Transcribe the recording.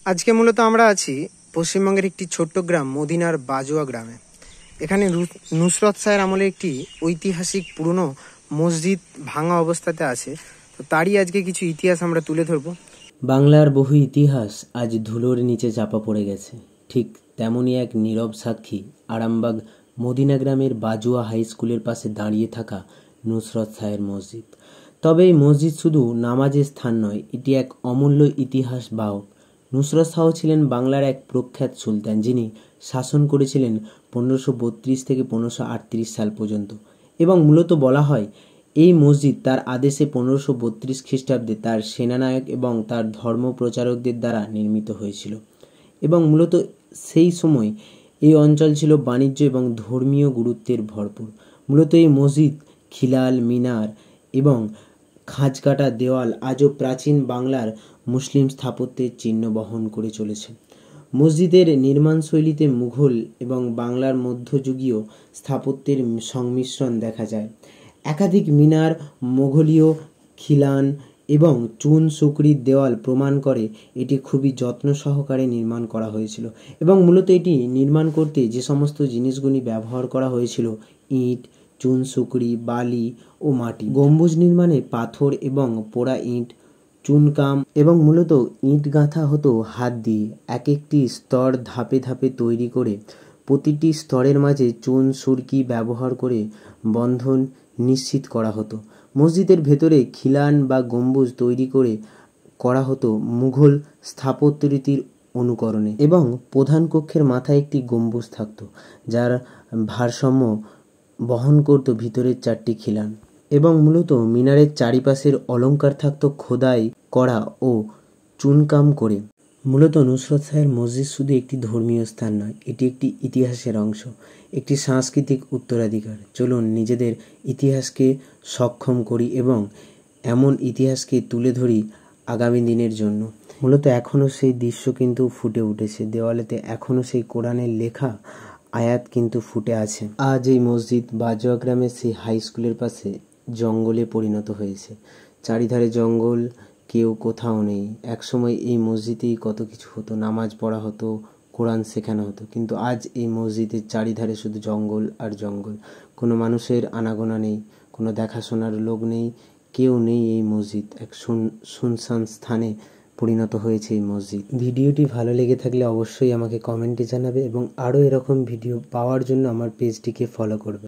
আজকে মূলত আমরা আছি পশ্চিমবঙ্গের একটি ছোট্ট গ্রাম মদিনার বাজুয়া গ্রামে। এখানে নুসরত শাহের আমলে একটি ঐতিহাসিক পুরনো মসজিদ ভাঙা অবস্থাতে আছে। তো তারই আজকে কিছু ইতিহাস আমরা তুলে ধরবো। বাংলার বহু ইতিহাস আজ ধুলোর নিচে চাপা পড়ে গেছে। ঠিক তেমনই এক নীরব সাক্ষী আরামবাগ মদিনা গ্রামের বাজুয়া হাই স্কুলের পাশে দাঁড়িয়ে থাকা নুসরত শাহের মসজিদ। তবে এই মসজিদ শুধু নামাজের স্থান নয়, এটি এক অমূল্য ইতিহাস বাহক। নুসরত শাহ ছিলেন বাংলার এক প্রখ্যাত সুলতান, যিনি শাসন করেছিলেন 1532 থেকে 1538 সাল পর্যন্ত। এবং মূলত বলা হয় এই মসজিদ তার আদেশে 1532 খ্রিস্টাব্দে তার সেনানায়ক এবং তার ধর্ম প্রচারকদের দ্বারা নির্মিত হয়েছিল। এবং মূলত সেই সময় এই অঞ্চল ছিল বাণিজ্য এবং ধর্মীয় গুরুত্বের ভরপুর। মূলত এই মসজিদ খিলাল মিনার এবং খাঁজকাটা দেওয়াল আজও প্রাচীন বাংলার মুসলিম স্থাপত্যের চিহ্ন বহন করে চলেছে। মসজিদের নির্মাণশৈলীতে মুঘল এবং বাংলার মধ্যযুগীয় স্থাপত্যের সংমিশ্রণ দেখা যায়। একাধিক মিনার, মোঘলীয় খিলান এবং চুন সুকরির দেওয়াল প্রমাণ করে এটি খুবই যত্ন সহকারে নির্মাণ করা হয়েছিল। এবং মূলত এটি নির্মাণ করতে যে সমস্ত জিনিসগুলি ব্যবহার করা হয়েছিল, ইট, চুন সুকরি, বালি ও মাটি। গম্বুজ নির্মাণে পাথর এবং পোড়া ইট, চুনকাম এবং মূলত ইট গাঁথা হতো হাত দিয়ে। এক একটি স্তর ধাপে ধাপে তৈরি করে প্রতিটি স্তরের মাঝে চুন সুরকি ব্যবহার করে বন্ধন নিশ্চিত করা হতো। মসজিদের ভেতরে খিলান বা গম্বুজ তৈরি করা হতো মুঘল স্থাপত্য রীতির অনুকরণে। এবং প্রধান কক্ষের মাথায় একটি গম্বুজ থাকত, যার ভারসাম্য বহন করত ভিতরের 4টি খিলান। এবং মূলত মিনারের চারিপাশের অলঙ্কার থাকত খোদাই করা ও চুনকাম করে। মূলত নুসরত শাহের মসজিদ শুধু একটি ধর্মীয় স্থান নয়, এটি একটি ইতিহাসের অংশ, একটি সাংস্কৃতিক উত্তরাধিকার। চলুন নিজেদের ইতিহাসকে সক্ষম করি এবং এমন ইতিহাসকে তুলে ধরি আগামী দিনের জন্য। মূলত এখনও সেই দৃশ্য কিন্তু ফুটে উঠেছে দেওয়ালেতে, এখনও সেই কোরআনের লেখা আয়াত কিন্তু ফুটে আছে। আজ এই মসজিদ বাজুয়া গ্রামের সেই হাই স্কুলের পাশে জঙ্গলে পরিণত হয়েছে। চারিধারে জঙ্গল, কেউ কোথাও নেই। একসময় এই মসজিদেই কত কিছু হতো, নামাজ পড়া হতো, কোরআন শেখানো হতো। কিন্তু আজ এই মসজিদের চারিধারে শুধু জঙ্গল আর জঙ্গল। কোনো মানুষের আনাগোনা নেই, কোনো দেখাশোনার লোক নেই, কেউ নেই। এই মসজিদ এক শুনশান স্থানে পরিণত হয়েছে এই মসজিদ। ভিডিওটি ভালো লেগে থাকলে অবশ্যই আমাকে কমেন্টে জানাবে এবং আরও এরকম ভিডিও পাওয়ার জন্য আমার পেজটিকে ফলো করবে।